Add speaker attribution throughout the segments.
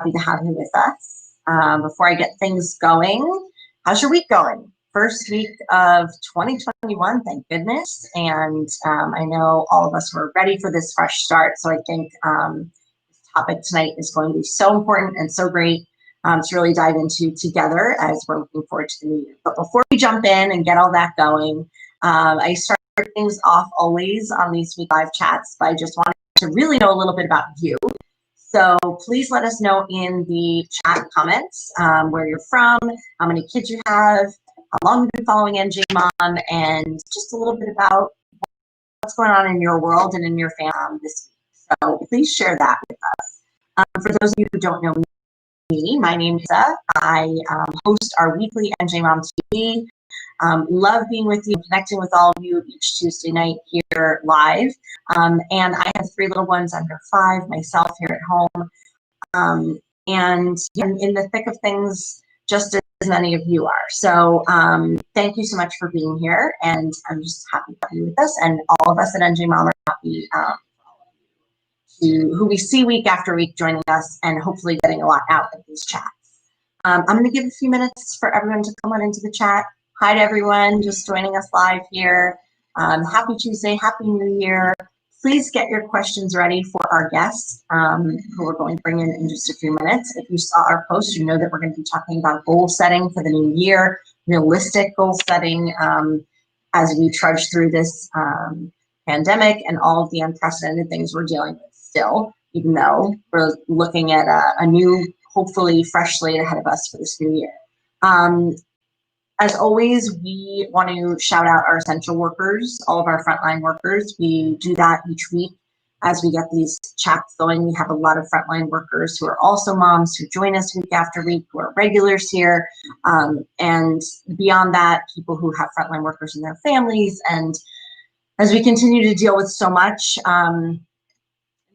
Speaker 1: happy to have you with us. Before I get things going, how's your week going? First week of 2021, thank goodness. And I know all of us were ready for this fresh start. So I think this topic tonight is going to be so important and so great to really dive into together as we're looking forward to the new year. But before we jump in and get all that going, I start things off always on these week live chats by just wanting to really know a little bit about you. So please let us know in the chat comments where you're from, how many kids you have, how long you've been following NJ Mom, and just a little bit about what's going on in your world and in your family this week. So please share that with us. For those of you who don't know me, my name is Lisa. I host our weekly NJ Mom TV. Love being with you, connecting with all of you each Tuesday night here live. And I have 3 little ones under 5, myself here at home. And in the thick of things, just as many of you are. So thank you so much for being here. And I'm just happy to have you with us. And all of us at NJ Mom are happy to who we see week after week joining us and hopefully getting a lot out of these chats. I'm going to give a few minutes for everyone to come on into the chat. Hi to everyone just joining us live here. Happy Tuesday, Happy New Year. Please get your questions ready for our guests who we're going to bring in just a few minutes. If you saw our post, you know that we're going to be talking about goal setting for the new year, realistic goal setting as we trudge through this pandemic and all of the unprecedented things we're dealing with still, even though we're looking at a new, hopefully fresh slate ahead of us for this new year. As always, we want to shout out our essential workers, all of our frontline workers. We do that each week as we get these chats going. We have a lot of frontline workers who are also moms who join us week after week, who are regulars here. And beyond that, people who have frontline workers in their families. And as we continue to deal with so much,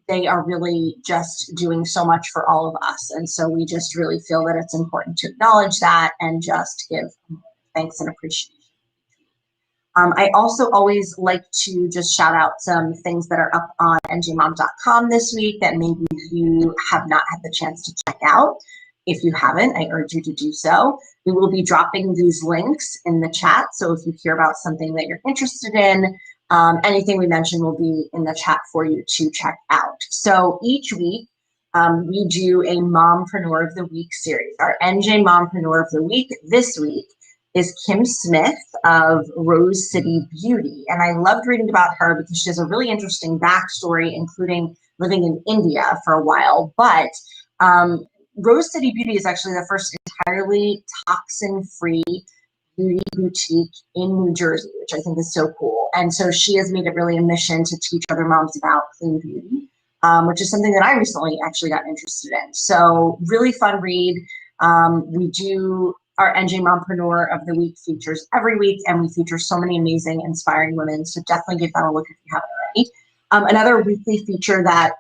Speaker 1: they are really just doing so much for all of us. And so we just really feel that it's important to acknowledge that and just give thanks and appreciation. I also always like to just shout out some things that are up on njmom.com this week that maybe you have not had the chance to check out. If you haven't, I urge you to do so. We will be dropping these links in the chat. So if you hear about something that you're interested in, anything we mentioned will be in the chat for you to check out. So each week, we do a Mompreneur of the Week series. Our NJ Mompreneur of the Week this week is Kim Smith of Rose City Beauty. And I loved reading about her because she has a really interesting backstory, including living in India for a while. But Rose City Beauty is actually the first entirely toxin-free beauty boutique in New Jersey, which I think is so cool. And so she has made it really a mission to teach other moms about clean beauty, which is something that I recently actually got interested in. So really fun read. We do our NJ Mompreneur of the Week features every week, and we feature so many amazing, inspiring women. So definitely give that a look if you haven't already. Another weekly feature that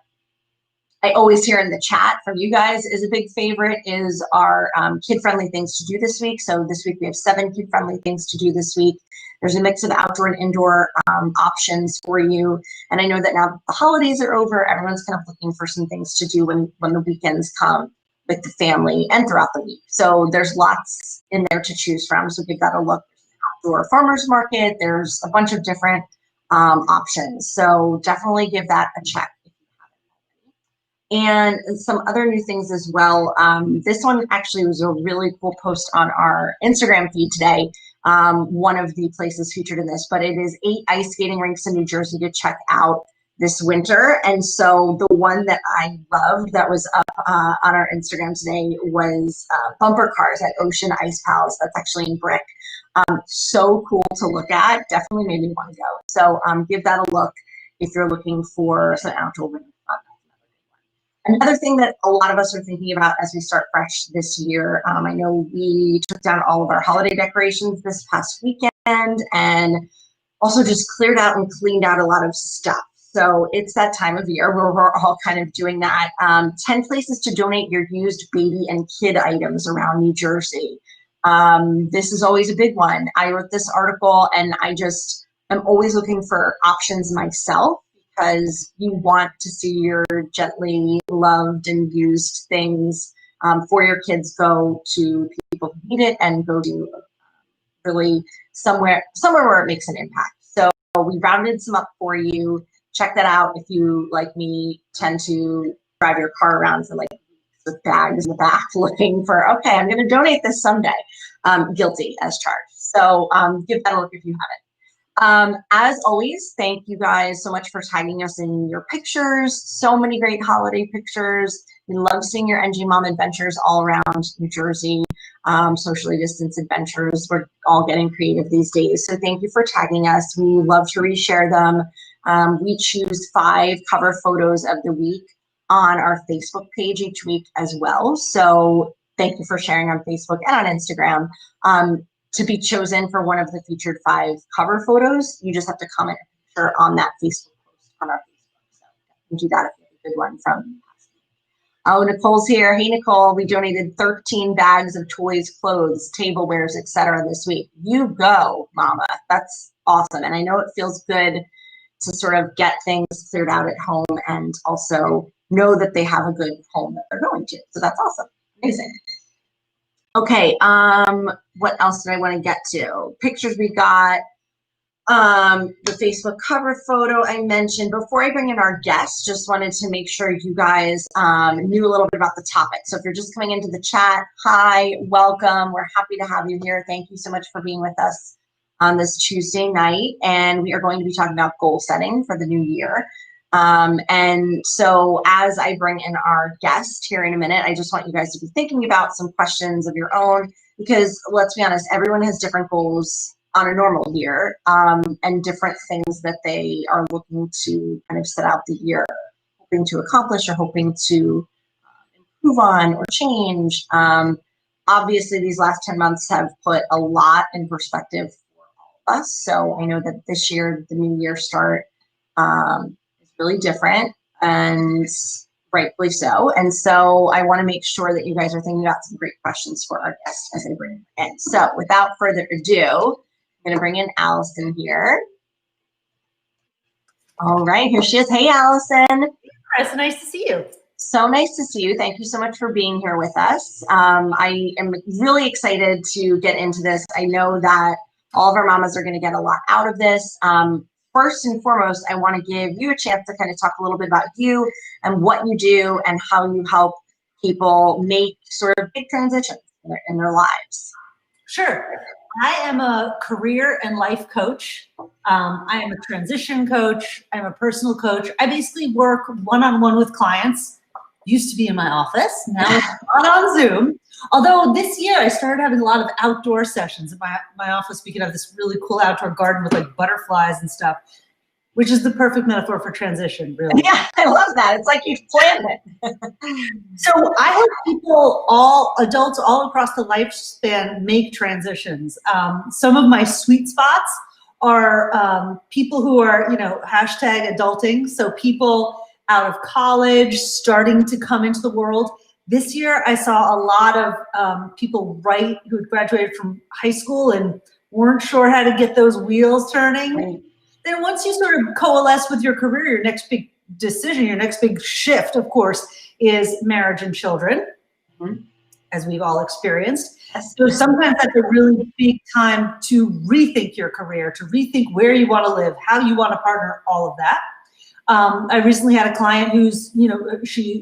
Speaker 1: I always hear in the chat from you guys is a big favorite is our kid-friendly things to do this week. So this week we have 7 kid-friendly things to do this week. There's a mix of outdoor and indoor options for you. And I know that now the holidays are over, everyone's kind of looking for some things to do when the weekends come with the family and throughout the week. So there's lots in there to choose from. So give that a look. There's an outdoor farmers market. There's a bunch of different options. So definitely give that a check if you haven't already. And some other new things as well. This one actually was a really cool post on our Instagram feed today. One of the places featured in this, but it is 8 ice skating rinks in New Jersey to check out this winter. And so the one that I loved that was up on our Instagram today was bumper cars at Ocean Ice Palace. That's actually in Brick. So cool to look at. Definitely made me want to go. So give that a look if you're looking for some outdoor winter fun. Another thing that a lot of us are thinking about as we start fresh this year, I know we took down all of our holiday decorations this past weekend and also just cleared out and cleaned out a lot of stuff. So it's that time of year where we're all kind of doing that. 10 places to donate your used baby and kid items around New Jersey. This is always a big one. I wrote this article and I just am always looking for options myself because you want to see your gently loved and used things for your kids go to people who need it and go to really somewhere where it makes an impact. So we rounded some up for you. Check that out if you, like me, tend to drive your car around for like with bags in the back looking for, okay, I'm going to donate this someday. Guilty as charged. So give that a look if you haven't. As always, thank you guys so much for tagging us in your pictures. So many great holiday pictures. We love seeing your NG Mom adventures all around New Jersey, socially distanced adventures. We're all getting creative these days. So thank you for tagging us. We love to reshare them. We choose 5 cover photos of the week on our Facebook page each week as well. So thank you for sharing on Facebook and on Instagram. To be chosen for one of the featured 5 cover photos, you just have to comment a picture on that Facebook post on our Facebook. So you can do that if you have a good one from. Oh, Nicole's here. Hey, Nicole, we donated 13 bags of toys, clothes, tablewares, etc. this week. You go, Mama. That's awesome. And I know it feels good to sort of get things cleared out at home and also know that they have a good home that they're going to. So that's awesome. Amazing. Okay, what else did I want to get to? Pictures we got, the Facebook cover photo I mentioned. Before I bring in our guests, just wanted to make sure you guys knew a little bit about the topic. So if you're just coming into the chat, hi, welcome. We're happy to have you here. Thank you so much for being with us on this Tuesday night. And we are going to be talking about goal setting for the new year. And so as I bring in our guest here in a minute, I just want you guys to be thinking about some questions of your own, because let's be honest, everyone has different goals on a normal year, and different things that they are looking to kind of set out the year, hoping to accomplish or hoping to improve on or change. Obviously, these last 10 months have put a lot in perspective for all of us. So I know that this year, the new year start, really different, and rightfully so. And so I want to make sure that you guys are thinking about some great questions for our guests as I bring them in. So without further ado, I'm going to bring in Allison here. All right, here she is. Hey, Allison.
Speaker 2: It's nice to see you.
Speaker 1: So nice to see you. Thank you so much for being here with us. I am really excited to get into this. I know that all of our mamas are going to get a lot out of this. First and foremost, I want to give you a chance to kind of talk a little bit about you and what you do and how you help people make sort of big transitions in their lives.
Speaker 2: Sure. I am a career and life coach. I am a transition coach. I'm a personal coach. I basically work one-on-one with clients. Used to be in my office. Now it's not on Zoom. Although this year I started having a lot of outdoor sessions in my office. We could have this really cool outdoor garden with like butterflies and stuff, which is the perfect metaphor for transition, really.
Speaker 1: Yeah, I love that. It's like you've planned it.
Speaker 2: So I help people, all adults all across the lifespan, make transitions. Some of my sweet spots are people who are, hashtag adulting. So people out of college, starting to come into the world. This year, I saw a lot of people who had graduated from high school and weren't sure how to get those wheels turning. Right. Then once you sort of coalesce with your career, your next big decision, your next big shift, of course, is marriage and children, as we've all experienced. So sometimes that's a really big time to rethink your career, to rethink where you want to live, how you want to partner, all of that. I recently had a client who's,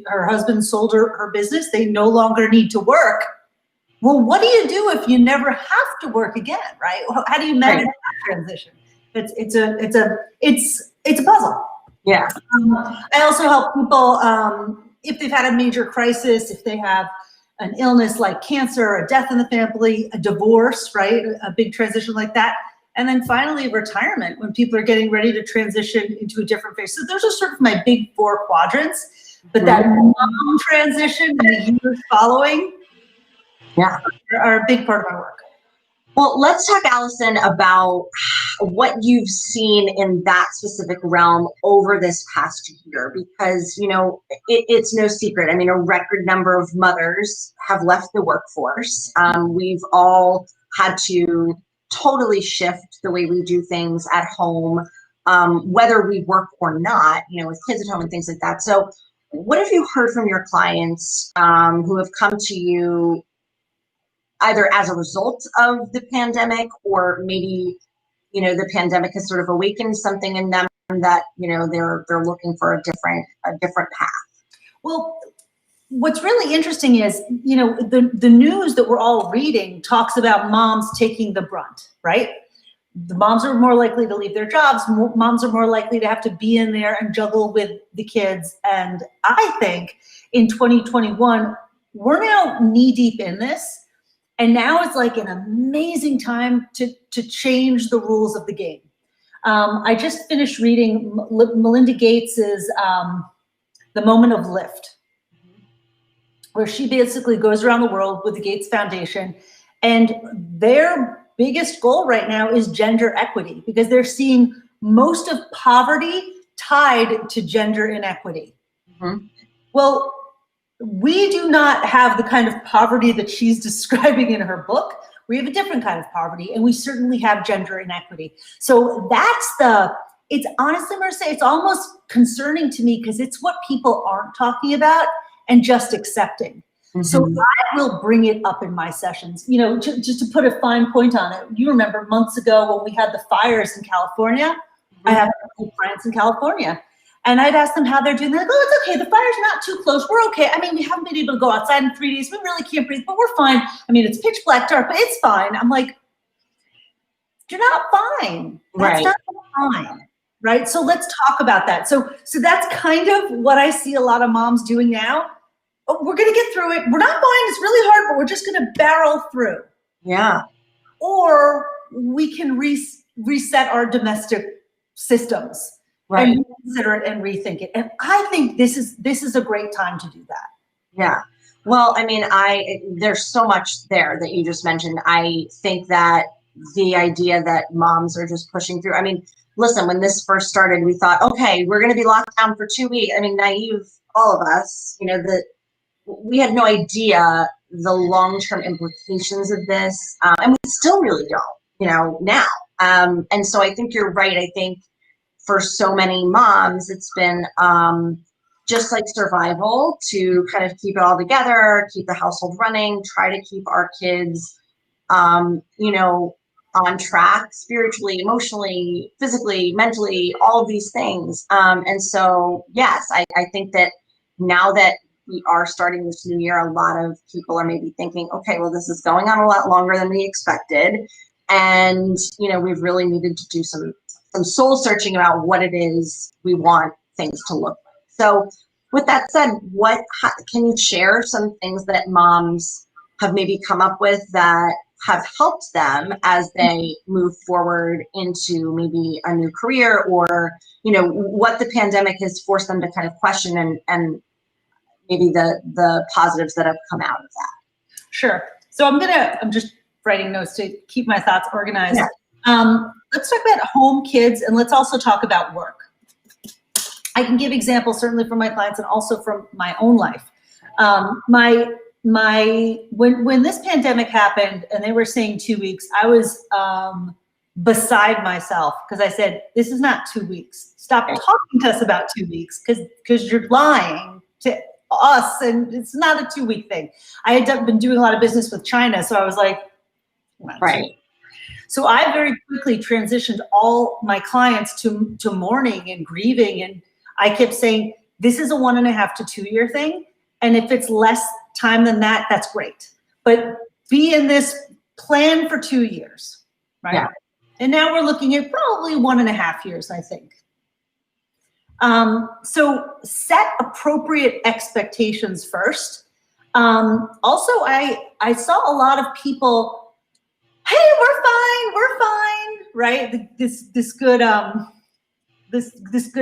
Speaker 2: her husband sold her business. They no longer need to work. Well, what do you do if you never have to work again, right? How do you manage that transition? It's a puzzle.
Speaker 1: Yeah.
Speaker 2: I also help people if they've had a major crisis, if they have an illness like cancer, a death in the family, a divorce, right? A big transition like that. And then finally, retirement, when people are getting ready to transition into a different phase. So those are sort of my big 4 quadrants. But that mom transition and the years following are a big part of my work.
Speaker 1: Well, let's talk, Allison, about what you've seen in that specific realm over this past year, because, it's no secret. I mean, a record number of mothers have left the workforce. We've all had to totally shift the way we do things at home. whether we work or not, with kids at home and things like that. So what have you heard from your clients who have come to you either as a result of the pandemic, or maybe, the pandemic has sort of awakened something in them that, they're looking for a different path?
Speaker 2: Well, what's really interesting is, the news that we're all reading talks about moms taking the brunt, right? The moms are more likely to leave their jobs. Moms are more likely to have to be in there and juggle with the kids. And I think in 2021, we're now knee deep in this. And now it's like an amazing time to change the rules of the game. I just finished reading Melinda Gates's The Moment of Lift, where she basically goes around the world with the Gates Foundation, and their biggest goal right now is gender equity, because they're seeing most of poverty tied to gender inequity. Mm-hmm. Well, we do not have the kind of poverty that she's describing in her book. We have a different kind of poverty, and we certainly have gender inequity. So it's honestly, Marissa, it's almost concerning to me, because it's what people aren't talking about and just accepting. Mm-hmm. So I will bring it up in my sessions, just to put a fine point on it. You remember months ago when we had the fires in California? Mm-hmm. I have friends in California, and I'd ask them how they're doing. They're like, oh, it's okay. The fire's not too close. We're okay. I mean, we haven't been able to go outside in 3 days. We really can't breathe, but we're fine. I mean, it's pitch black dark, but it's fine. I'm like, you're not fine. That's not fine. Right? So let's talk about that. So that's kind of what I see a lot of moms doing now. Oh, we're going to get through it. We're not fine. It's really hard, but we're just going to barrel through. Yeah. Or we can reset our domestic systems, right, and consider it and rethink it. And I think this is a great time to do that. Yeah. Well, I mean, there's so much there that you just mentioned. I think that the idea that moms are just pushing through. I mean, listen, when this first started, we thought, okay, we're going to be locked down for 2 weeks. I mean, naive, all of us, we had no idea the long-term implications of this. And we still really don't, now. And so I think you're right. I think for so many moms, it's been just like survival to kind of keep it all together, keep the household running, try to keep our kids, on track spiritually, emotionally, physically, mentally, all of these things. And so, yes, I think that now that we are starting this new year, a lot of people are maybe thinking, okay, well, this is going on a lot longer than we expected. And, we've really needed to do some soul searching about what it is we want things to look like. So with that said, can you share some things that moms have maybe come up with that have helped them as they move forward into maybe a new career, or, what the pandemic has forced them to kind of question, and maybe the positives that have come out of that? Sure. So I'm just writing notes to keep my thoughts organized. Yeah. Let's talk about home, kids, and let's also talk about work. I can give examples certainly from my clients and also from my own life. When this pandemic happened and they were saying 2 weeks, I was beside myself, because I said, this is not 2 weeks. Stop talking to us about 2 weeks, because you're lying to us, and it's not a 2 week thing. I had been doing a lot of business with China, so I was like, right. So I very quickly transitioned all my clients to mourning and grieving, and I kept saying, this is a 1.5 to 2 year thing, and if it's less time than that, that's great. But be in this plan for 2 years, right? Yeah. And now we're looking at probably 1.5 years, I think. So set appropriate expectations first. Also, I saw a lot of people, hey, we're fine, right? This good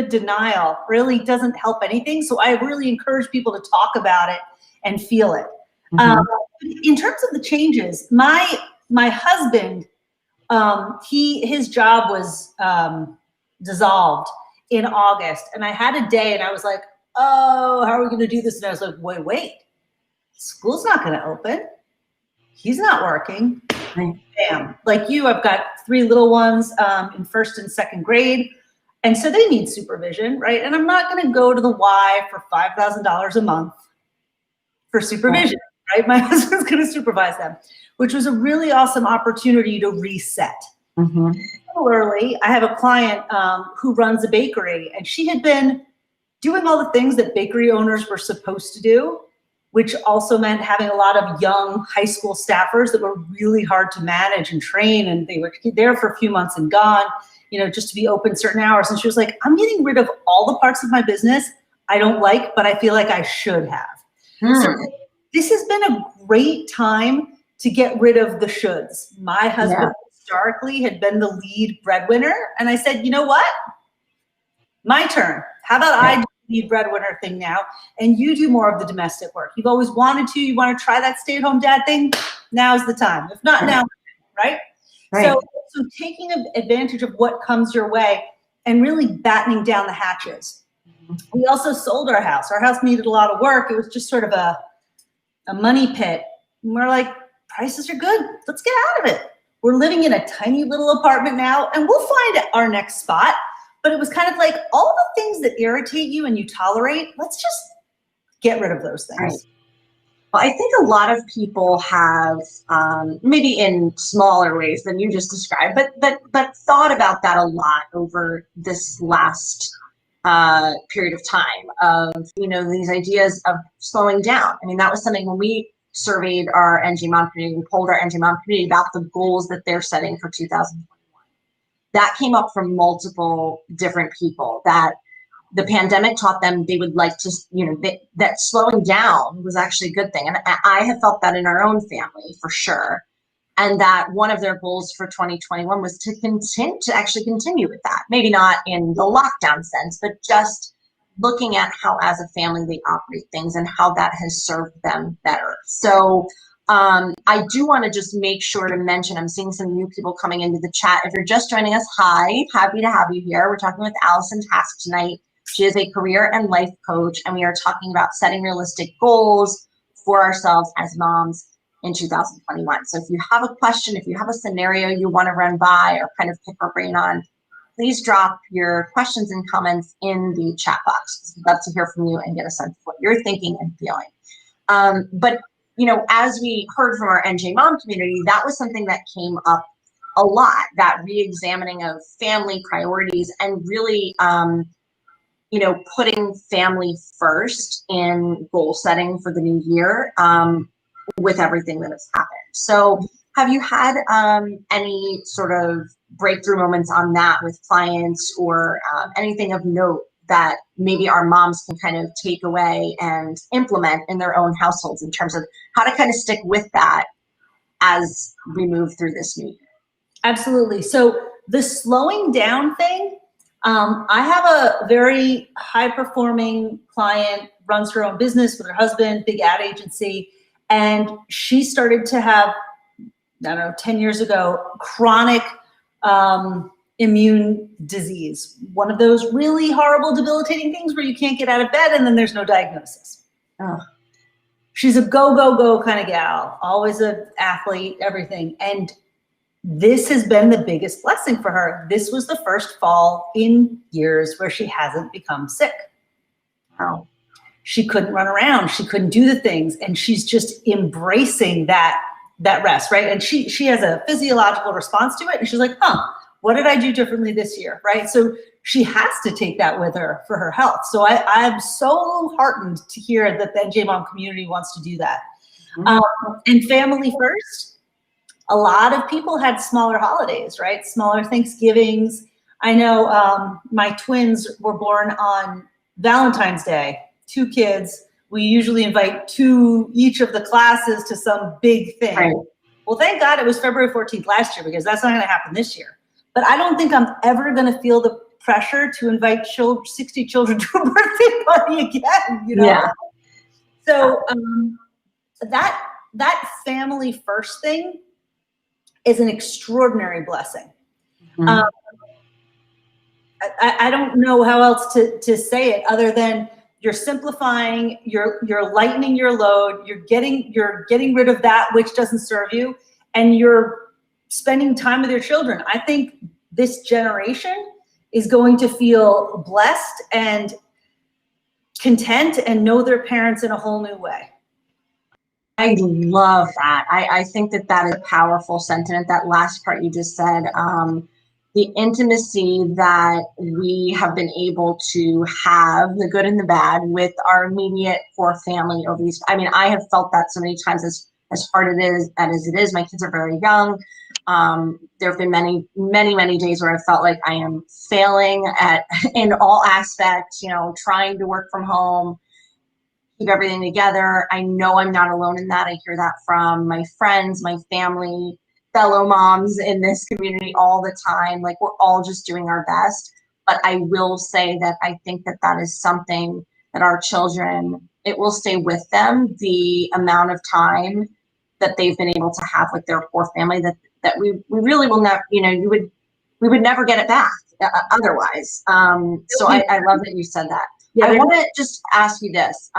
Speaker 2: denial really doesn't help anything. So I really encourage people to talk about it and feel it. Mm-hmm. In terms of the changes, my husband, his job was dissolved in August, and I had a day, and I was like, oh, how are we going to do this? And I was like, wait, school's not going to open. He's not working. Bam. Like you, I've got 3 little ones in 1st and 2nd grade. And so they need supervision, right? And I'm not going to go to the Y for $5,000 a month for supervision, right? My husband's going to supervise them, which was a really awesome opportunity to reset.
Speaker 1: Mm-hmm.
Speaker 2: Similarly, I have a client who runs a bakery, and she had been doing all the things that bakery owners were supposed to do, which also meant having a lot of young high school staffers that were really hard to manage and train, and they were there for a few months and gone, just to be open certain hours. And she was like, I'm getting rid of all the parts of my business I don't like, but I feel like I should have. So this has been a great time to get rid of the shoulds. My husband historically had been the lead breadwinner, and I said, you know what? My turn. How about I do the breadwinner thing now, and you do more of the domestic work? You've always wanted to. You want to try that stay-at-home dad thing? Now's the time. If not now, right? So taking advantage of what comes your way and really battening down the hatches. We also sold our house. Our house needed a lot of work. It was just sort of a money pit. And we're like, prices are good. Let's get out of it. We're living in a tiny little apartment now, and we'll find our next spot. But it was kind of like all the things that irritate you and you tolerate, let's just get rid of those things.
Speaker 1: Right. Well, I think a lot of people have, maybe in smaller ways than you just described, but thought about that a lot over this last period of time of, these ideas of slowing down. I mean, that was something when we surveyed our NG Mom community, we polled our NG Mom community about the goals that they're setting for 2021. That came up from multiple different people, that the pandemic taught them they would like to, that slowing down was actually a good thing. And I have felt that in our own family for sure. And that one of their goals for 2021 was to continue with that. Maybe not in the lockdown sense, but just looking at how as a family they operate things and how that has served them better. So I do want to just make sure to mention, I'm seeing some new people coming into the chat. If you're just joining us, hi, happy to have you here. We're talking with Allison Task tonight. She is a career and life coach, and we are talking about setting realistic goals for ourselves as moms in 2021. So if you have a question, if you have a scenario you want to run by or kind of pick our brain on, please drop your questions and comments in the chat box. We'd love to hear from you and get a sense of what you're thinking and feeling. But as we heard from our NJ Mom community, that was something that came up a lot, that re-examining of family priorities and really, putting family first in goal setting for the new year with everything that has happened. So have you had any sort of breakthrough moments on that with clients or anything of note that maybe our moms can kind of take away and implement in their own households in terms of how to kind of stick with that as we move through this new year?
Speaker 2: Absolutely. So the slowing down thing, I have a very high performing client, runs her own business with her husband, big ad agency. And she started to have, 10 years ago, chronic immune disease. One of those really horrible, debilitating things where you can't get out of bed and then there's no diagnosis. Oh. She's a go, go, go kind of gal, always an athlete, everything. And this has been the biggest blessing for her. This was the first fall in years where she hasn't become sick. Wow. She couldn't run around. She couldn't do the things. And she's just embracing that rest, right? And she has a physiological response to it. And she's like, what did I do differently this year, right? So she has to take that with her for her health. So I'm so heartened to hear that the NJ Mom community wants to do that. Mm-hmm. And family first, a lot of people had smaller holidays, right? Smaller Thanksgivings. I know my twins were born on Valentine's Day, 2 kids. We usually invite each of the classes to some big thing. Right. Well, thank God it was February 14th last year, because that's not going to happen this year. But I don't think I'm ever going to feel the pressure to invite 60 children to a birthday party again, Yeah. So that family first thing is an extraordinary blessing. Mm-hmm. I don't know how else to say it other than you're simplifying, you're lightening your load, you're getting rid of that which doesn't serve you, and you're spending time with your children. I think this generation is going to feel blessed and content and know their parents in a whole new way.
Speaker 1: I love that. I think that that is a powerful sentiment, that last part you just said. The intimacy that we have been able to have, the good and the bad, with our immediate core family over these. I mean, I have felt that so many times, as hard as it is. My kids are very young. There have been many days where I felt like I am failing in all aspects, trying to work from home, keep everything together. I know I'm not alone in that. I hear that from my friends, my family, fellow moms in this community all the time. Like, we're all just doing our best. But I will say that I think that that is something that our children, it will stay with them, the amount of time that they've been able to have with their core family, that we really will never, we would never get it back otherwise. So I love that you said that. Yeah, I want to just ask you this,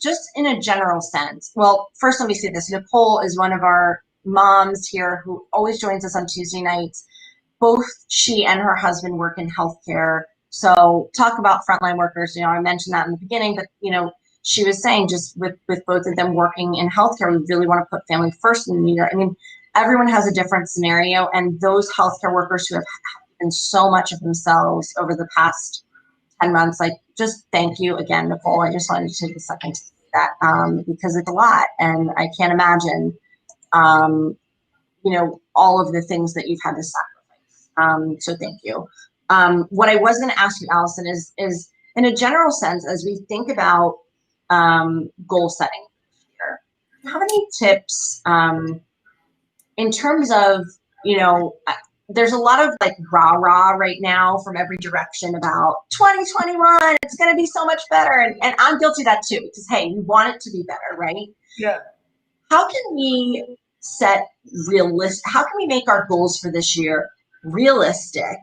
Speaker 1: just in a general sense. Well, first, let me say this. Nicole is one of our moms here who always joins us on Tuesday nights. Both she and her husband work in healthcare. So talk about frontline workers. I mentioned that in the beginning, but she was saying, just with both of them working in healthcare, we really want to put family first in the meter. I mean, everyone has a different scenario, and those healthcare workers who have given so much of themselves over the past 10 months, like, just thank you again, Nicole. I just wanted to take a second to say that, because it's a lot, and I can't imagine, all of the things that you've had to sacrifice. So thank you. What I was going to ask you, Allison, is in a general sense, as we think about goal setting here, do you have any tips in terms of, there's a lot of like rah-rah right now from every direction about 2021, it's going to be so much better. And I'm guilty of that too, because, hey, you want it to be better, right?
Speaker 2: Yeah.
Speaker 1: How can we how can we make our goals for this year realistic,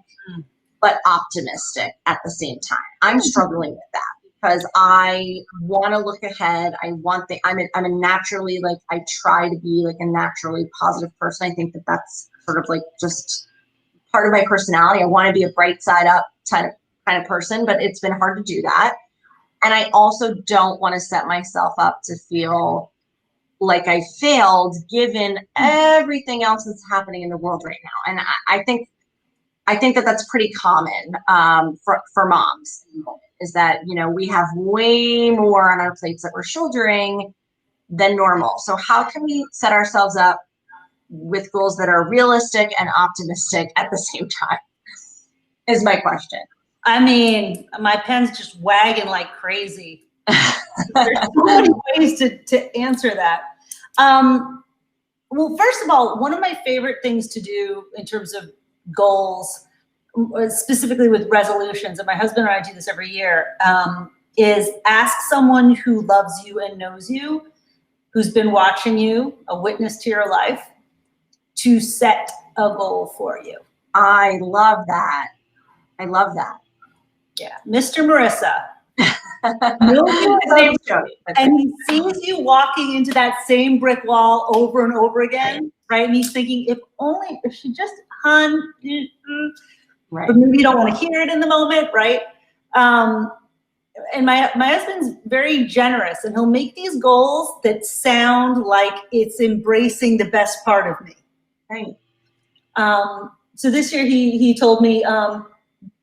Speaker 1: but optimistic at the same time? I'm struggling with that because I want to look ahead. I'm a naturally, like, I try to be like a naturally positive person. I think that that's sort of like just part of my personality. I want to be a bright side up kind of person, but it's been hard to do that. And I also don't want to set myself up to feel like I failed given everything else that's happening in the world right now. And I think that that's pretty common for moms in the moment, is that, we have way more on our plates that we're shouldering than normal. So how can we set ourselves up with goals that are realistic and optimistic at the same time, is my question.
Speaker 2: I mean, my pen's just wagging like crazy. There's so many ways to answer that. Well, first of all, one of my favorite things to do in terms of goals, specifically with resolutions, and my husband and I do this every year, is ask someone who loves you and knows you, who's been watching you, a witness to your life, to set a goal for you.
Speaker 1: I love that. I love that.
Speaker 2: Yeah, Mr. Marissa. And he sees you walking into that same brick wall over and over again, right? And he's thinking, if she just right. But maybe you don't want to hear it in the moment, right? And my husband's very generous, and he'll make these goals that sound like it's embracing the best part of me.
Speaker 1: Right.
Speaker 2: So this year he told me,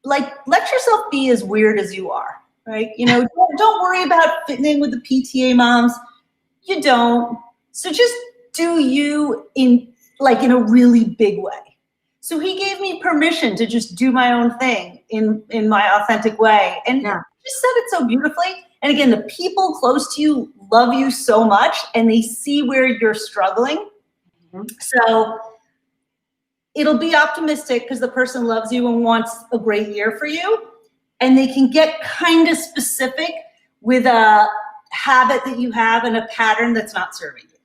Speaker 2: like, let yourself be as weird as you are. Right? Don't worry about fitting in with the PTA moms. You don't. So just do you in a really big way. So he gave me permission to just do my own thing in my authentic way. And just said it so beautifully. And again, the people close to you love you so much, and they see where you're struggling. Mm-hmm. So it'll be optimistic because the person loves you and wants a great year for you. And they can get kind of specific with a habit that you have and a pattern that's not serving you.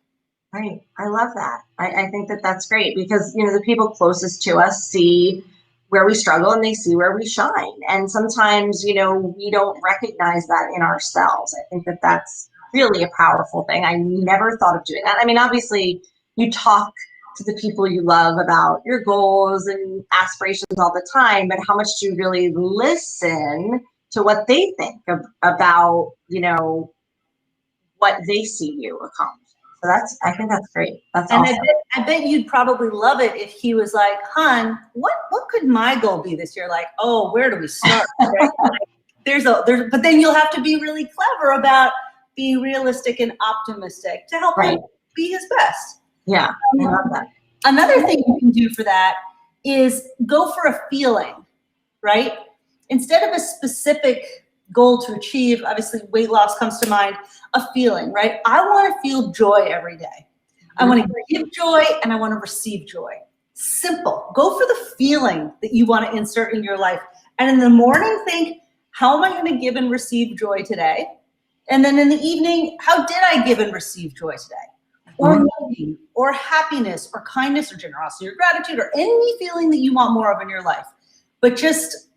Speaker 1: Right. I love that. I think that that's great because, the people closest to us see where we struggle and they see where we shine. And sometimes, we don't recognize that in ourselves. I think that that's really a powerful thing. I never thought of doing that. I mean, obviously you talk to the people you love about your goals and aspirations all the time, but how much do you really listen to what they think about, you know, what they see you accomplish? So I think that's great. That's
Speaker 2: and
Speaker 1: awesome.
Speaker 2: I bet you'd probably love it if he was like, "Hun, what could my goal be this year?" Like, "Oh, where do we start?" Right? Like, but then you'll have to be really clever about being realistic and optimistic to help him be his best.
Speaker 1: Yeah, I love that.
Speaker 2: Another thing you can do for that is go for a feeling, right? Instead of a specific goal to achieve, obviously weight loss comes to mind, a feeling, right? I want to feel joy every day. I want to give joy and I want to receive joy. Simple. Go for the feeling that you want to insert in your life. And in the morning, think, how am I going to give and receive joy today? And then in the evening, how did I give and receive joy today? Or meaning, or happiness, or kindness, or generosity, or gratitude, or any feeling that you want more of in your life. But just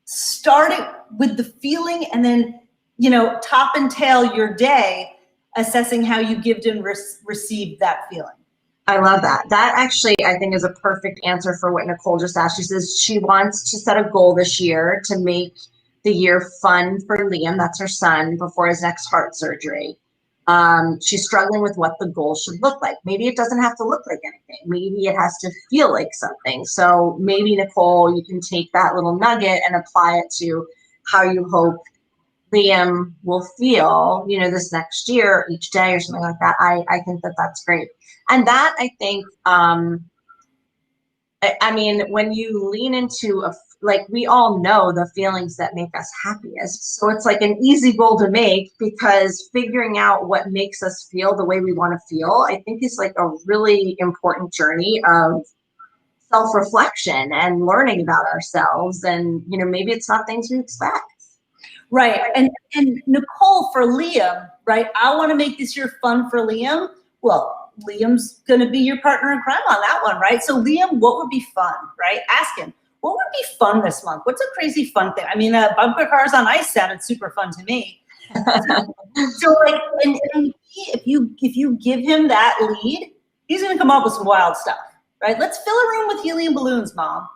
Speaker 2: start it with the feeling and then, you know, top and tail your day, assessing how you give and receive that feeling.
Speaker 1: I love that. That actually, I think, is a perfect answer for what Nicole just asked. She says she wants to set a goal this year to make the year fun for Liam, that's her son, before his next heart surgery. She's struggling with what the goal should look like. Maybe it doesn't have to look like anything. Maybe it has to feel like something. So maybe, Nicole, you can take that little nugget and apply it to how you hope Liam will feel, you know, this next year, each day or something like that. I think that that's great. And that, I think, I mean, when you lean into like, we all know the feelings that make us happiest. So it's like an easy goal to make, because figuring out what makes us feel the way we want to feel, I think, is like a really important journey of self-reflection and learning about ourselves. And, you know, maybe it's not things we expect.
Speaker 2: Right. And Nicole, for Liam, right? I want to make this year fun for Liam. Well, Liam's going to be your partner in crime on that one, right? So Liam, what would be fun, right? Ask him, what would be fun this month? What's a crazy fun thing? I mean, bumper cars on ice sounded super fun to me. So like, and if you give him that lead, he's going to come up with some wild stuff, right? Let's fill a room with helium balloons, Mom.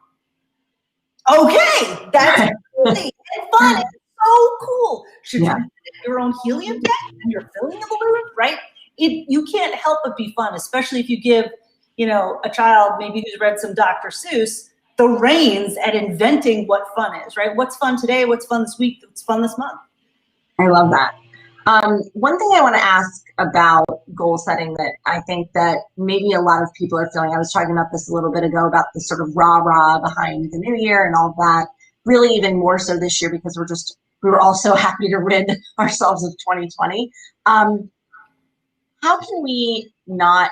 Speaker 2: Okay, that's really fun. It's so cool. Should you get your own helium tank and you're filling a balloon, right? You can't help but be fun, especially if you give, you know, a child maybe who's read some Dr. Seuss the reins at inventing what fun is, right? What's fun today? What's fun this week? What's fun this month?
Speaker 1: I love that. One thing I want to ask about goal setting that I think that maybe a lot of people are feeling, I was talking about this a little bit ago, about the sort of rah-rah behind the new year and all that, really even more so this year, because we were all so happy to rid ourselves of 2020. How can we not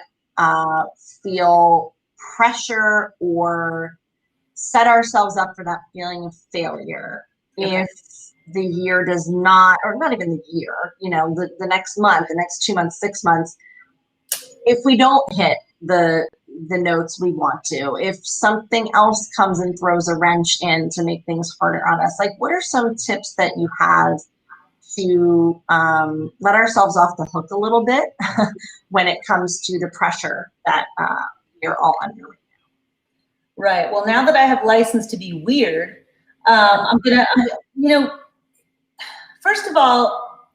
Speaker 1: feel pressure or set ourselves up for that feeling of failure if the year does not, or not even the year, you know, the next month, the next 2 months, 6 months, if we don't hit the notes we want to, if something else comes and throws a wrench in to make things harder on us, like, what are some tips that you have to let ourselves off the hook a little bit when it comes to the pressure that we're all under right now?
Speaker 2: Right. Well, now that I have license to be weird, I'm gonna, you know, first of all,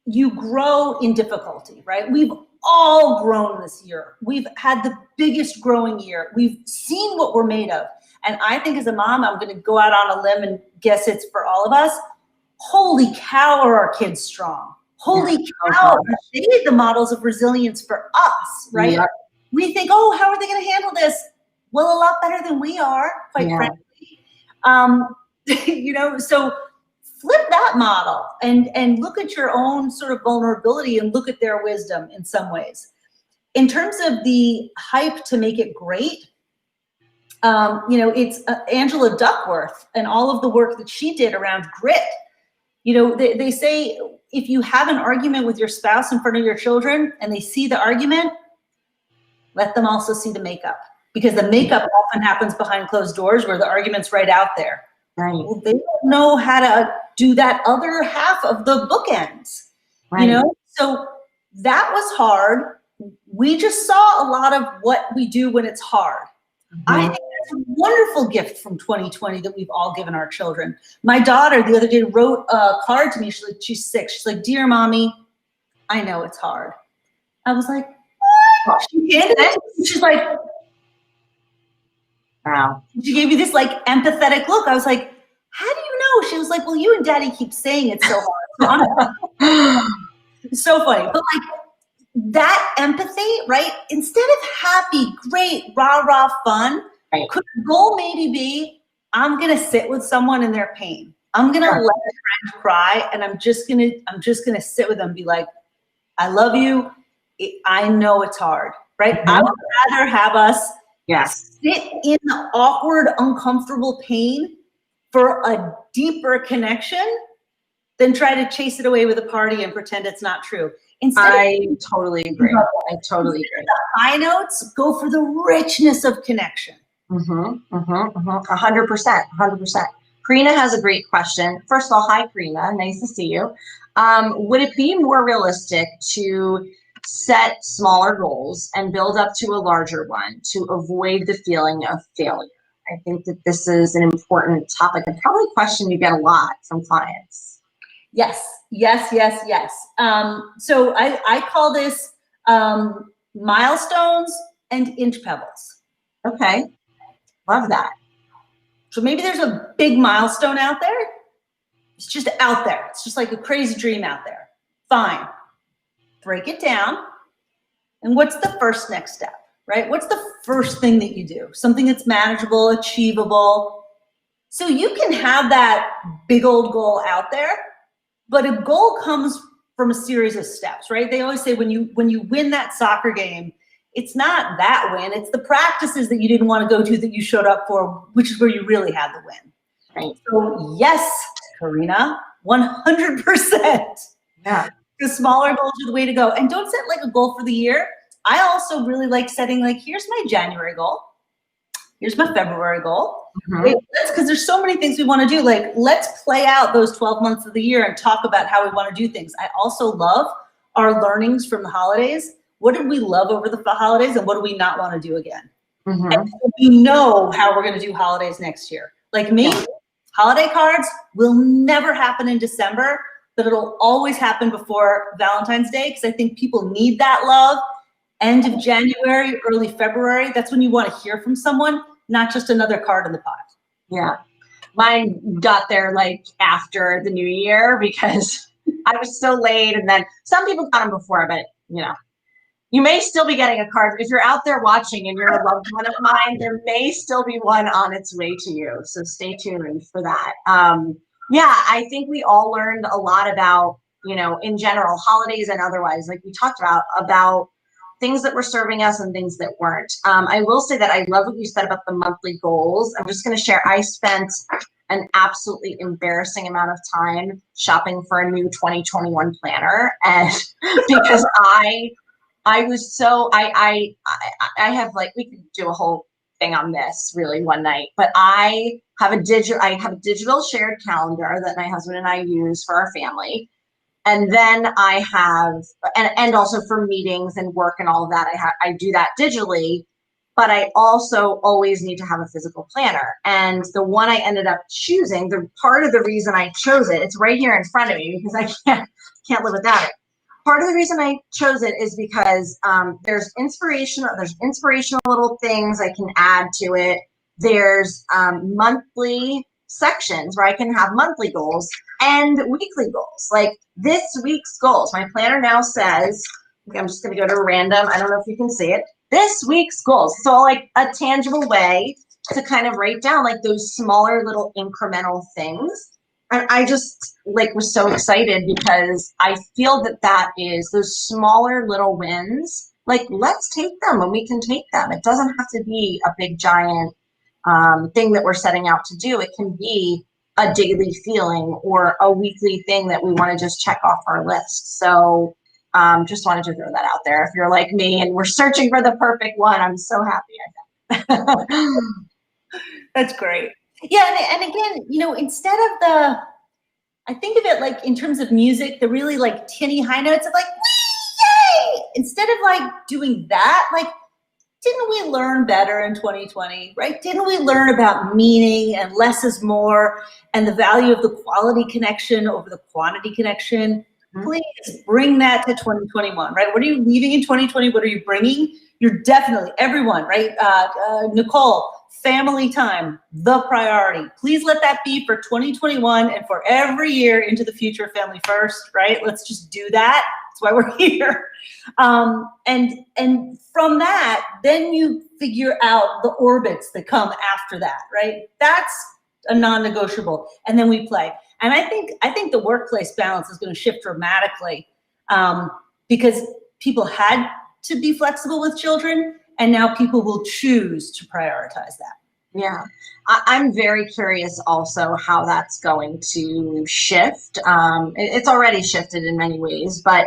Speaker 2: you grow in difficulty, right? We've all grown this year. We've had the biggest growing year. We've seen what we're made of. And I think as a mom, I'm going to go out on a limb and guess it's for all of us. Holy cow, are our kids strong. Holy cow, are they the models of resilience for us, right? Yeah. We think, oh, how are they going to handle this? Well, a lot better than we are, quite frankly. You know, so flip that model and look at your own sort of vulnerability and look at their wisdom in some ways. In terms of the hype to make it great, you know, it's Angela Duckworth and all of the work that she did around grit. You know, they say if you have an argument with your spouse in front of your children and they see the argument, let them also see the makeup, because the makeup often happens behind closed doors where the argument's right out there.
Speaker 1: Right.
Speaker 2: Well, they don't know how to do that other half of the bookends, you know? So that was hard. we just saw a lot of what we do when it's hard. I think that's a wonderful gift from 2020 that we've all given our children. My daughter the other day wrote a card to me. She's 6. She's like, "Dear mommy, I know it's hard." I was like, what? She handed it to me. She's like,
Speaker 1: wow.
Speaker 2: She gave me this like empathetic look. I was like, how do you know? She was like, well, you and daddy keep saying it's so hard. It's so funny. But like that empathy, right? Instead of happy, great, rah-rah fun,
Speaker 1: right.
Speaker 2: Could the goal maybe be, I'm gonna sit with someone in their pain. I'm gonna let a friend cry, and I'm just gonna sit with them and be like, I love you. I know it's hard, right? I would rather have us sit in the awkward, uncomfortable pain for a deeper connection than try to chase it away with a party and pretend it's not true.
Speaker 1: I totally agree. I totally agree.
Speaker 2: The high notes, go for the richness of connection.
Speaker 1: 100%. Karina has a great question. First of all, hi, Karina. Nice to see you. Would it be more realistic to set smaller goals and build up to a larger one to avoid the feeling of failure? I think that this is an important topic and probably a question you get a lot from clients.
Speaker 2: Yes. So I call this milestones and inch pebbles.
Speaker 1: Okay, love that.
Speaker 2: So maybe there's a big milestone out there. It's just out there. It's just like a crazy dream out there. Fine. Break it down. And what's the first next step, right? What's the first thing that you do? Something that's manageable, achievable. So you can have that big old goal out there, but a goal comes from a series of steps, right? They always say when you win that soccer game, it's not that win, it's the practices that you didn't want to go to that you showed up for, which is where you really had the win.
Speaker 1: Right.
Speaker 2: So yes, Karina, 100%.
Speaker 1: Yeah.
Speaker 2: The smaller goals are the way to go. And don't set like a goal for the year. I also really like setting like, here's my January goal. Here's my February goal. Because there's so many things we want to do. Like, let's play out those 12 months of the year and talk about how we want to do things. I also love our learnings from the holidays. What did we love over the holidays and what do we not want to do again? And we know how we're going to do holidays next year. Like me, holiday cards will never happen in December, but it'll always happen before Valentine's Day because I think people need that love. End of January, early February, that's when you want to hear from someone, not just another card in the pot.
Speaker 1: Yeah. Mine got there like after the new year because I was so late, and then some people got them before, but you know, you may still be getting a card. If you're out there watching and you're a loved one of mine, there may still be one on its way to you. So stay tuned for that. Yeah, I think we all learned a lot about, you know, in general, holidays and otherwise, like we talked about things that were serving us and things that weren't. I will say that I love what you said about the monthly goals. I'm just going to share, I spent an absolutely embarrassing amount of time shopping for a new 2021 planner. And because I was so, I have like, we could do a whole thing on this really one night, but I have a digital shared calendar that my husband and I use for our family. And then I have, and also for meetings and work and all of that, I do that digitally, but I also always need to have a physical planner. And the one I ended up choosing, the part of the reason I chose it, it's right here in front of me because I can't live without it. Part of the reason I chose it is because there's inspirational little things I can add to it. There's monthly sections where I can have monthly goals and weekly goals. Like this week's goals, my planner now says, I'm just going to go to random. I don't know if you can see it. This week's goals. So like a tangible way to kind of write down like those smaller little incremental things. And I just like was so excited because I feel that is those smaller little wins. Like let's take them when we can take them. It doesn't have to be a big giant thing that we're setting out to do. It can be a daily feeling or a weekly thing that we want to just check off our list. So just wanted to throw that out there. If you're like me and we're searching for the perfect one, I'm so happy I got it.
Speaker 2: That's great. Yeah, and again, you know, instead of I think of it like in terms of music, the really like tinny high notes of like, yay! instead of like doing that, like, didn't we learn better in 2020, right? Didn't we learn about meaning and less is more and the value of the quality connection over the quantity connection? Please bring that to 2021, right? What are you leaving in 2020? What are you bringing? You're definitely, everyone, right? Nicole, family time, the priority. Please let that be for 2021 and for every year into the future, family first, right? Let's just do that. That's why we're here. And from that, then you figure out the orbits that come after that, right? That's a non-negotiable. And then we play. And I think the workplace balance is going to shift dramatically because people had to be flexible with children, and now people will choose to prioritize that.
Speaker 1: Yeah, I'm very curious also how that's going to shift. It's already shifted in many ways, but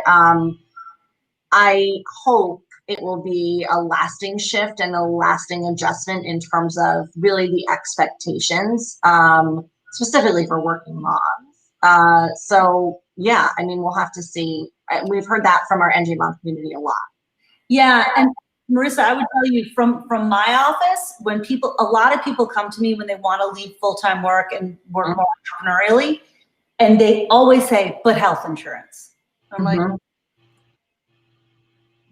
Speaker 1: I hope it will be a lasting shift and a lasting adjustment in terms of really the expectations, specifically for working moms. So yeah, I mean, we'll have to see. We've heard that from our NJ Mom community a lot.
Speaker 2: Yeah, and Marissa, I would tell you from my office, when a lot of people come to me when they want to leave full-time work and work more entrepreneurially, and they always say, but health insurance. I'm like,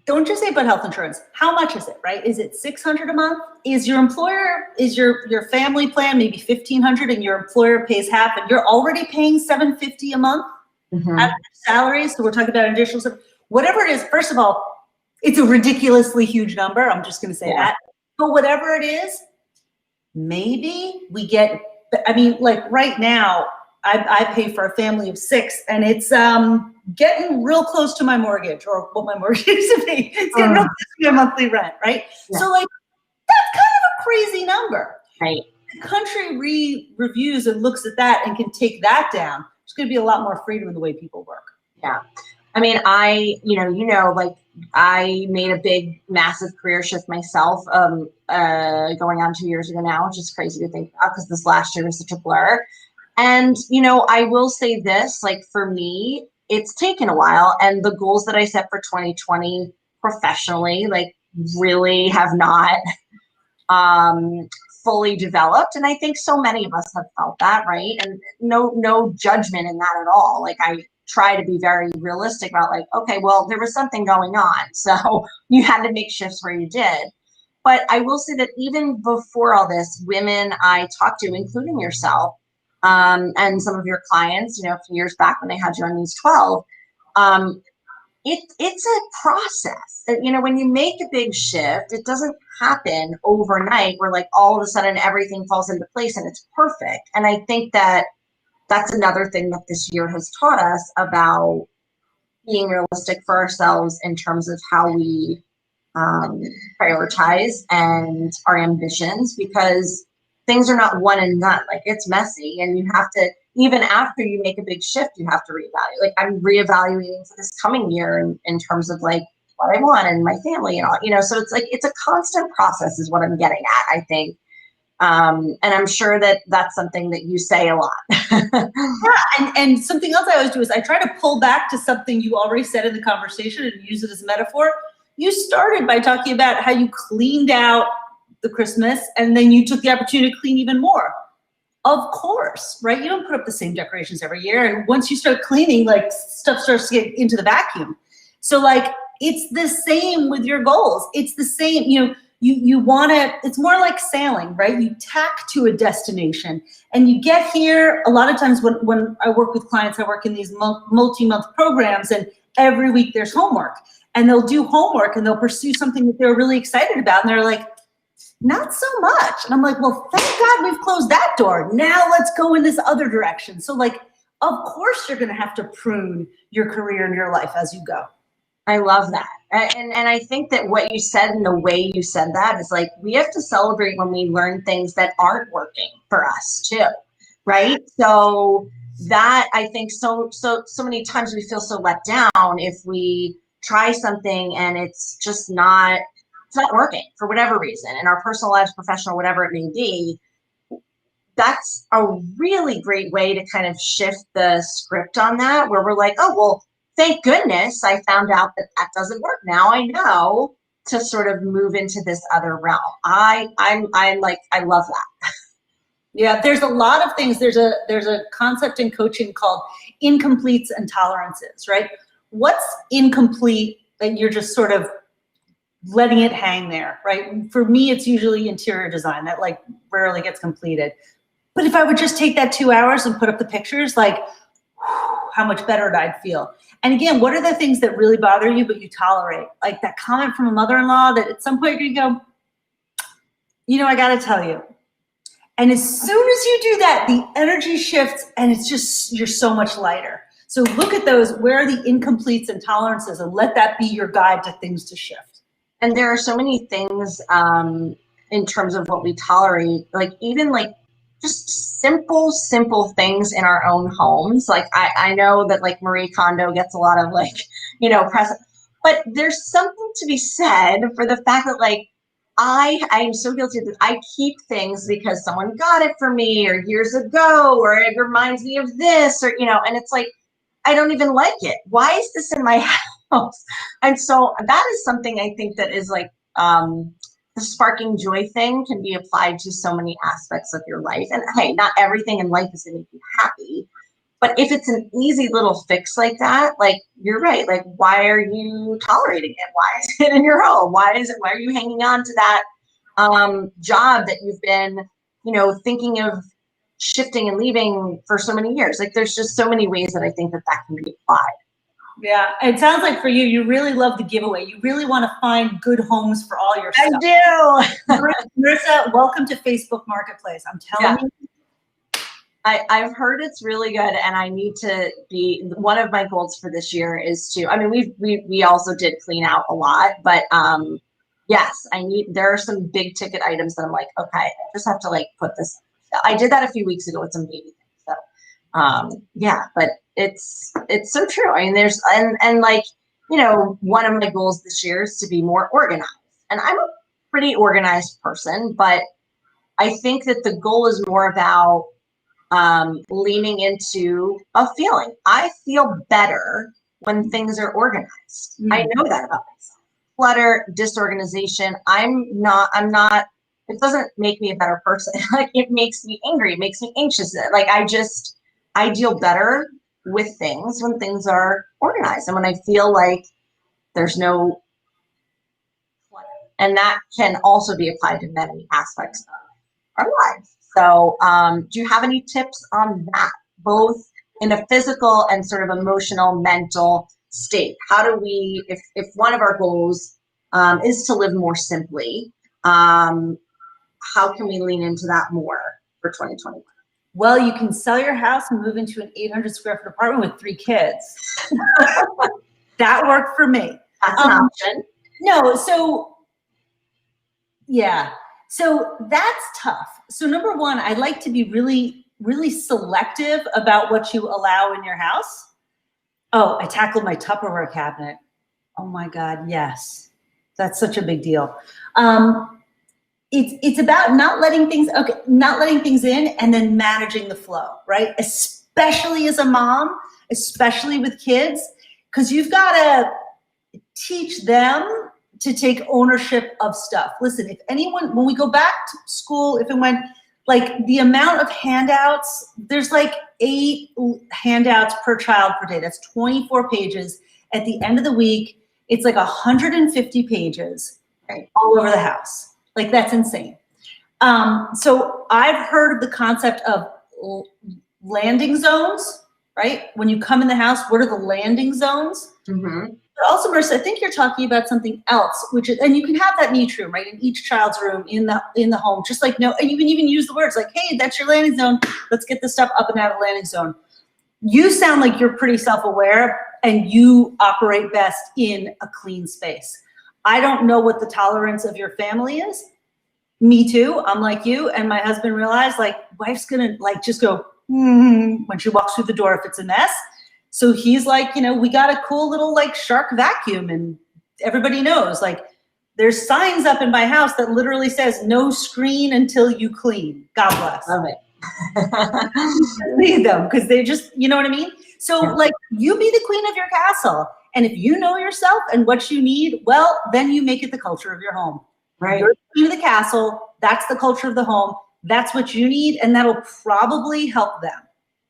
Speaker 2: don't just say but health insurance. How much is it, right? Is it $600 a month? Is your employer, is your family plan maybe $1,500 and your employer pays half and you're already paying $750 a month out of your salary? So we're talking about additional stuff. Whatever it is, first of all, it's a ridiculously huge number. I'm just going to say that. But whatever it is, maybe we get, I mean, like right now, I pay for a family of 6 and it's getting real close to my mortgage or what my mortgage used to be. It's getting real close to my monthly rent, right? Yeah. So like, that's kind of a crazy number.
Speaker 1: Right.
Speaker 2: The country reviews and looks at that and can take that down. There's going to be a lot more freedom in the way people work.
Speaker 1: Yeah. I mean, like I made a big, massive career shift myself going on 2 years ago now, which is crazy to think about because this last year was such a blur. And, I will say this, like for me, it's taken a while and the goals that I set for 2020 professionally, like really have not fully developed. And I think so many of us have felt that, right? And no judgment in that at all. Like I try to be very realistic about like, okay, well, there was something going on. So you had to make shifts where you did. But I will say that even before all this, women I talked to, including yourself, and some of your clients, a few years back when they had you on News 12, it's a process. When you make a big shift, it doesn't happen overnight where like all of a sudden everything falls into place and it's perfect. And I think that that's another thing that this year has taught us about being realistic for ourselves in terms of how we prioritize and our ambitions, because things are not one and done. Like it's messy and you have to, even after you make a big shift, you have to reevaluate. Like I'm reevaluating for this coming year in terms of like what I want and my family and all, so it's like, it's a constant process is what I'm getting at, I think. And I'm sure that that's something that you say a lot.
Speaker 2: Yeah, and something else I always do is I try to pull back to something you already said in the conversation and use it as a metaphor. You started by talking about how you cleaned out the Christmas and then you took the opportunity to clean even more. Of course, right? You don't put up the same decorations every year. And once you start cleaning, like stuff starts to get into the vacuum. So like, it's the same with your goals. It's the same, you want to, it's more like sailing, right? You tack to a destination and you get here. A lot of times when I work with clients, I work in these multi-month programs and every week there's homework and they'll do homework and they'll pursue something that they're really excited about. And they're like, not so much. And I'm like, well, thank God we've closed that door. Now let's go in this other direction. So like, of course you're going to have to prune your career and your life as you go.
Speaker 1: I love that. And I think that what you said and the way you said that is like, we have to celebrate when we learn things that aren't working for us too, right? So that I think so many times we feel so let down if we try something and it's just not working for whatever reason in our personal lives, professional, whatever it may be. That's a really great way to kind of shift the script on that, where we're like, oh, well, thank goodness I found out that that doesn't work. Now I know to sort of move into this other realm. I'm like, I love that.
Speaker 2: Yeah, there's a lot of things. There's a concept in coaching called incompletes and tolerances, right? What's incomplete that you're just sort of letting it hang there, right? For me, it's usually interior design that like rarely gets completed. But if I would just take that 2 hours and put up the pictures, like how much better I'd feel. And again, what are the things that really bother you but you tolerate? Like that comment from a mother-in-law that at some point you're gonna go, you know, I gotta tell you. And as soon as you do that, the energy shifts and it's just, you're so much lighter. So look at those, where are the incompletes and tolerances, and let that be your guide to things to shift.
Speaker 1: And there are so many things in terms of what we tolerate, like even like just simple things in our own homes. Like I know that like Marie Kondo gets a lot of like, you know, press, but there's something to be said for the fact that like, I am so guilty that I keep things because someone got it for me or years ago, or it reminds me of this, or, you know, and it's like, I don't even like it. Why is this in my house? And so that is something I think that is like, the sparking joy thing can be applied to so many aspects of your life. And hey, not everything in life is going to make you happy. But if it's an easy little fix like that, like you're right, like why are you tolerating it? Why is it in your home? Why are you hanging on to that job that you've been, you know, thinking of shifting and leaving for so many years? Like there's just so many ways that I think that that can be applied.
Speaker 2: Yeah, it sounds like for you, you really love the giveaway. You really want to find good homes for all your stuff.
Speaker 1: I do.
Speaker 2: Marissa, welcome to Facebook Marketplace. I'm telling you.
Speaker 1: I've heard it's really good, and I need to be, one of my goals for this year is to, I mean, we also did clean out a lot, but yes, there are some big ticket items that I'm like, okay, I just have to like put this, I did that a few weeks ago with some baby things. So yeah, but it's so true. I mean, there's, and like, you know, one of my goals this year is to be more organized, and I'm a pretty organized person, but I think that the goal is more about leaning into a feeling. I feel better when things are organized. I know that about myself. Clutter, disorganization, I'm not, it doesn't make me a better person. Like it makes me angry, it makes me anxious. Like I deal better with things when things are organized and when I feel like there's no clutter. And that can also be applied to many aspects of our lives. So do you have any tips on that, both in a physical and sort of emotional, mental state? How do we, if one of our goals is to live more simply, how can we lean into that more for 2021?
Speaker 2: Well, you can sell your house and move into an 800 square foot apartment with 3 kids. That worked for me.
Speaker 1: That's an option.
Speaker 2: No, so yeah. So that's tough. So number one, I like to be really, really selective about what you allow in your house. Oh, I tackled my Tupperware cabinet. Oh my God, yes. That's such a big deal. It's about not letting things in and then managing the flow, right? Especially as a mom, especially with kids, because you've got to teach them to take ownership of stuff. Listen, if anyone, when we go back to school, if it went like the amount of handouts, there's like 8 handouts per child per day. That's 24 pages. At the end of the week, it's like 150 pages all over the house. Like that's insane. So I've heard of the concept of landing zones, right? When you come in the house, what are the landing zones? Mm-hmm. But also, Marissa, I think you're talking about something else, which is, and you can have that in each room, right? In each child's room in the home, just like no, and you can even use the words like, "Hey, that's your landing zone. Let's get this stuff up and out of the landing zone." You sound like you're pretty self-aware, and you operate best in a clean space. I don't know what the tolerance of your family is. Me too. I'm like you, and my husband realized like wife's gonna like just go when she walks through the door if it's a mess. So he's like, you know, we got a cool little like shark vacuum, and everybody knows like there's signs up in my house that literally says no screen until you clean. God bless.
Speaker 1: Love it.
Speaker 2: Lead them, because they just, you know what I mean? So
Speaker 1: Yeah.
Speaker 2: like, you be the queen of your castle. And if you know yourself and what you need, well, then you make it the culture of your home.
Speaker 1: Right.
Speaker 2: You're the queen of the castle. That's the culture of the home. That's what you need. And that'll probably help them.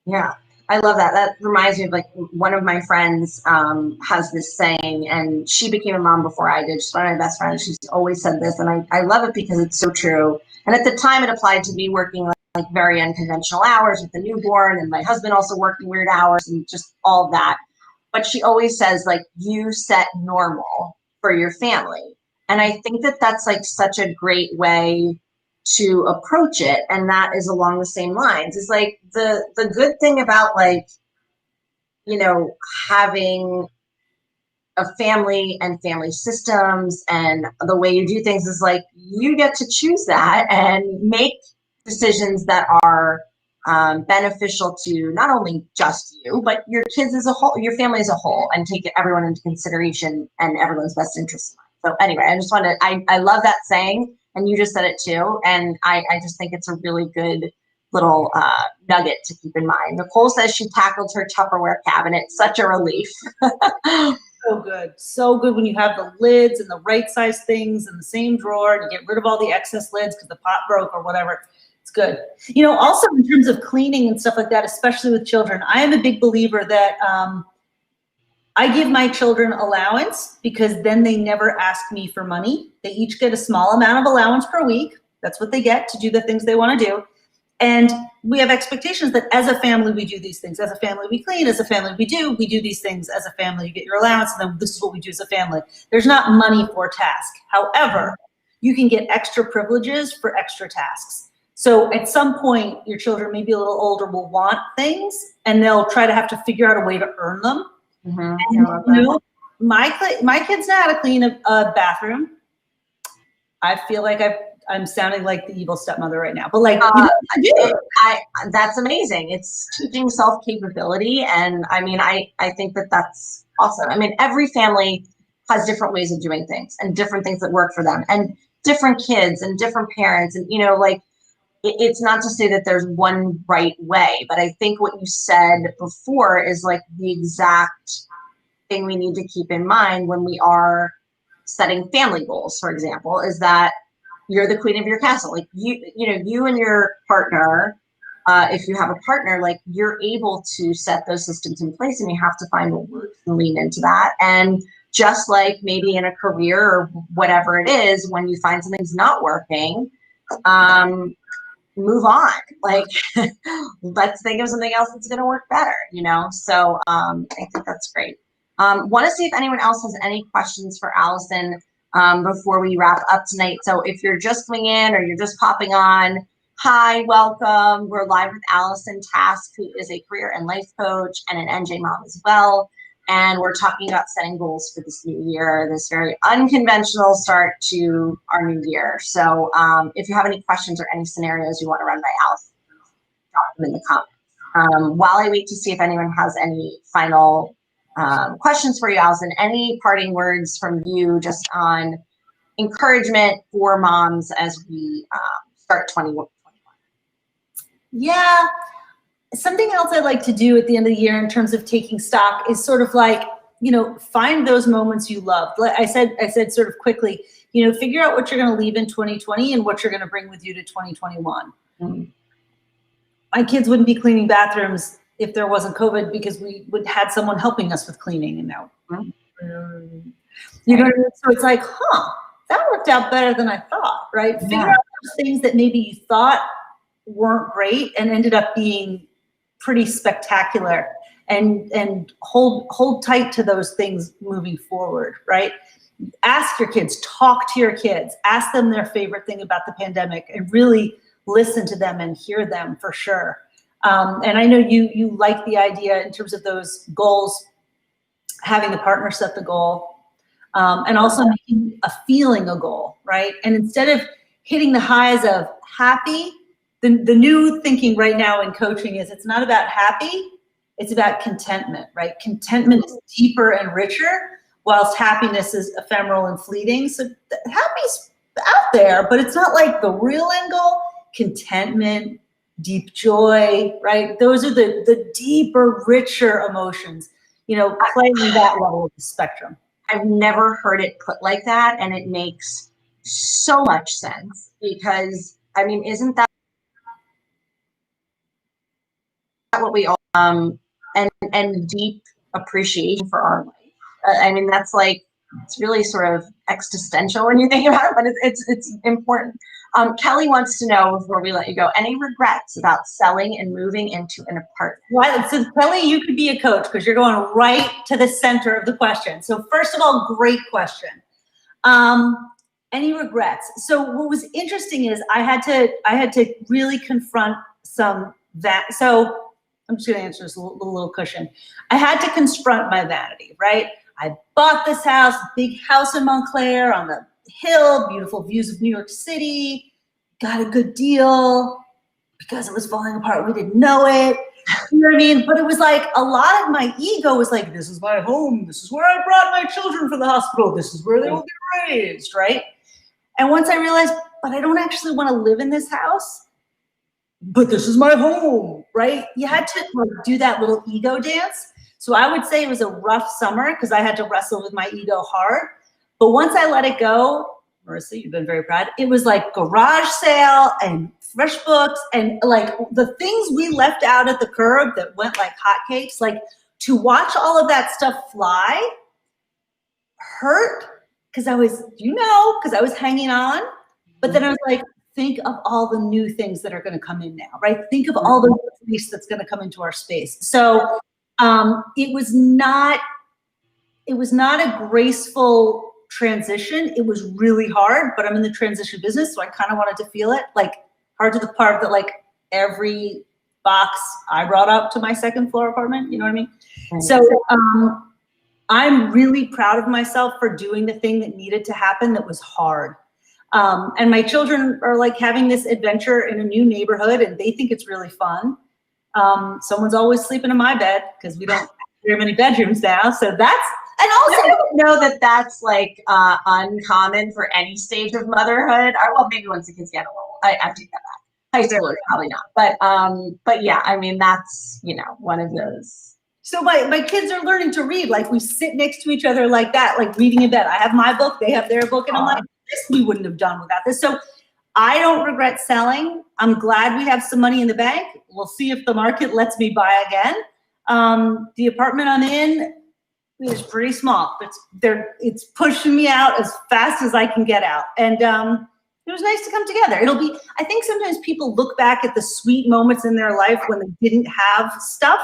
Speaker 1: Yeah. I love that. That reminds me of like one of my friends has this saying, and she became a mom before I did. She's one of my best friends. She's always said this, and I love it because it's so true. And at the time, it applied to me working like very unconventional hours with the newborn, and my husband also working weird hours, and just all of that. But she always says, like, you set normal for your family, and I think that that's like such a great way to approach it, and that is along the same lines. Is like the good thing about like, you know, having a family and family systems and the way you do things is like you get to choose that and make decisions that are beneficial to not only just you but your kids as a whole, your family as a whole, and take everyone into consideration and everyone's best interest in mind. So anyway, I just wanted, I love that saying, and you just said it too, and I just think it's a really good little nugget to keep in mind. Nicole says she tackled her Tupperware cabinet. Such a relief.
Speaker 2: So good. So good when you have the lids and the right size things in the same drawer, and you get rid of all the excess lids because the pot broke or whatever. It's good. You know, also in terms of cleaning and stuff like that, especially with children, I am a big believer that I give my children allowance, because then they never ask me for money. They each get a small amount of allowance per week. That's what they get to do the things they want to do. And we have expectations that as a family, we do these things. As a family, we clean. As a family, we do these things. As a family, you get your allowance, and then this is what we do as a family. There's not money for task. However, you can get extra privileges for extra tasks. So at some point, your children, maybe a little older, will want things, and they'll try to have to figure out a way to earn them.
Speaker 1: Mm-hmm.
Speaker 2: And, you know, my kids know how to clean a bathroom. I feel like I'm sounding like the evil stepmother right now, but like,
Speaker 1: that's amazing. It's teaching self-capability. And I mean, I think that that's awesome. I mean, every family has different ways of doing things and different things that work for them, and different kids and different parents. And, you know, like, it's not to say that there's one right way, but I think what you said before is like the exact thing we need to keep in mind when we are setting family goals, for example, is that you're the queen of your castle. Like you and your partner, if you have a partner, like you're able to set those systems in place, and you have to find what works and lean into that. And just like maybe in a career or whatever it is, when you find something's not working, move on. Like, let's think of something else that's going to work better, you know? So I think that's great. Want to see if anyone else has any questions for Allison before we wrap up tonight. So if you're just coming in or you're just popping on, hi, welcome. We're live with Allison Task, who is a career and life coach and an NJ mom as well. And we're talking about setting goals for this new year, this very unconventional start to our new year. So if you have any questions or any scenarios you want to run by Allison, drop them in the comments. While I wait to see if anyone has any final questions for you, Allison, any parting words from you just on encouragement for moms as we start 2021?
Speaker 2: Yeah. Something else I like to do at the end of the year in terms of taking stock is sort of like, you know, find those moments you loved. Like I said sort of quickly, you know, figure out what you're going to leave in 2020 and what you're going to bring with you to 2021. Mm-hmm. My kids wouldn't be cleaning bathrooms if there wasn't COVID, because we would had someone helping us with cleaning, and now, you know, so it's like, that worked out better than I thought, right? Yeah. Figure out those things that maybe you thought weren't great and ended up being pretty spectacular, and hold tight to those things moving forward, right? Ask your kids, talk to your kids, ask them their favorite thing about the pandemic, and really listen to them and hear them for sure. And I know you like the idea in terms of those goals, having the partner set the goal, and also making a feeling a goal, right? And instead of hitting the highs of happy, the new thinking right now in coaching is it's not about happy, it's about contentment, right? Contentment is deeper and richer, whilst happiness is ephemeral and fleeting. So happy's out there, but it's not like the real end goal. Contentment, deep joy, right? Those are the deeper, richer emotions, you know, playing that level of the spectrum.
Speaker 1: I've never heard it put like that, and it makes so much sense because, I mean, isn't that what we all, and deep appreciation for our life? I mean, that's like, it's really sort of existential when you think about it, but it's important. Kelly wants to know, before we let you go, any regrets about selling and moving into an apartment?
Speaker 2: Well, so Kelly, you could be a coach because you're going right to the center of the question. So first of all, great question. Any regrets? So what was interesting is I had to really confront some that. So I'm just going to answer this a little cushion. I had to confront my vanity, right? I bought this house, big house in Montclair on the hill, beautiful views of New York City, got a good deal. Because it was falling apart, we didn't know it. You know what I mean? But it was like a lot of my ego was like, this is my home. This is where I brought my children from the hospital. This is where they will be raised, right? And once I realized, but I don't actually want to live in this house, but this is my home, right? You had to like do that little ego dance. So I would say it was a rough summer because I had to wrestle with my ego hard. But once I let it go, Marissa, you've been very proud. It was like garage sale and fresh books and like the things we left out at the curb that went like hotcakes, like to watch all of that stuff fly hurt because I was, because I was hanging on. But then I was like, think of all the new things that are going to come in now, right? Think of all the space that's going to come into our space. So it was not a graceful transition. It was really hard, but I'm in the transition business, so I kind of wanted to feel it, like hard to the part that like every box I brought up to my second floor apartment, you know what I mean? Right. So I'm really proud of myself for doing the thing that needed to happen that was hard. And my children are like having this adventure in a new neighborhood and they think it's really fun. Someone's always sleeping in my bed because we don't have very many bedrooms now. So that's, and also,
Speaker 1: I don't know that that's like uncommon for any stage of motherhood. Or, well, maybe once the kids get a little, I take that back. High schoolers probably not, but yeah, I mean that's one of those.
Speaker 2: So my kids are learning to read. Like we sit next to each other like that, like reading in bed. I have my book, they have their book, and I'm like, this we wouldn't have done without this. So I don't regret selling. I'm glad we have some money in the bank. We'll see if the market lets me buy again. The apartment I'm in is pretty small. It's pushing me out as fast as I can get out. And it was nice to come together. I think sometimes people look back at the sweet moments in their life when they didn't have stuff.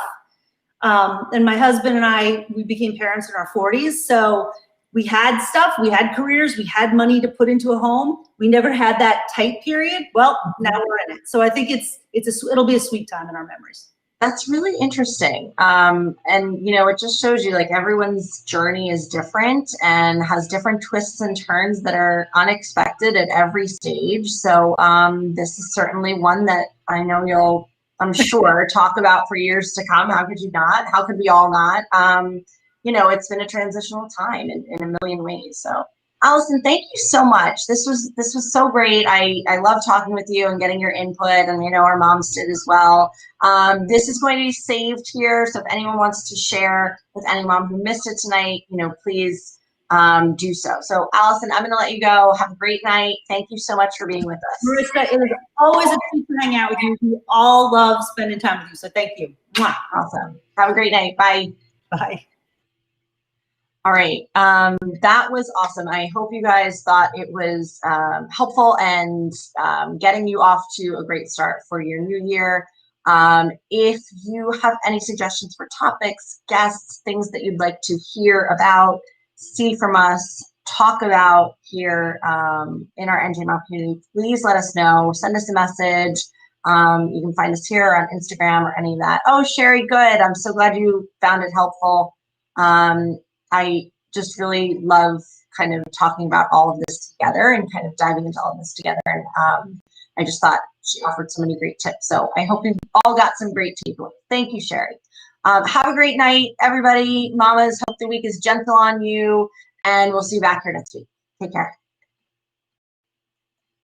Speaker 2: And my husband and I, we became parents in our 40s. So we had stuff, we had careers, we had money to put into a home. We never had that tight period. Well, now we're in it. So I think it'll be a sweet time in our memories.
Speaker 1: That's really interesting. And, it just shows you like everyone's journey is different and has different twists and turns that are unexpected at every stage. So this is certainly one that I know I'm sure, talk about for years to come. How could you not? How could we all not? It's been a transitional time in a million ways. So Allison, thank you so much. This was so great. I love talking with you and getting your input, and our moms did as well. This is going to be saved here, so if anyone wants to share with any mom who missed it tonight, please do so. So Allison, I'm going to let you go. Have a great night. Thank you so much for being with us.
Speaker 2: Marissa, it was always a treat to hang out with you. We all love spending time with you, so thank you. Mwah.
Speaker 1: Awesome. Have a great night. Bye.
Speaker 2: Bye.
Speaker 1: All right, that was awesome. I hope you guys thought it was helpful and getting you off to a great start for your new year. If you have any suggestions for topics, guests, things that you'd like to hear about, see from us, talk about here in our NJ Mom community, please let us know. Send us a message. You can find us here on Instagram or any of that. Oh, Sherry, good. I'm so glad you found it helpful. I just really love kind of talking about all of this together and kind of diving into all of this together. And I just thought she offered so many great tips. So I hope you all got some great takeaways. Thank you, Sherry. Have a great night, everybody. Mamas, hope the week is gentle on you. And we'll see you back here next week. Take care.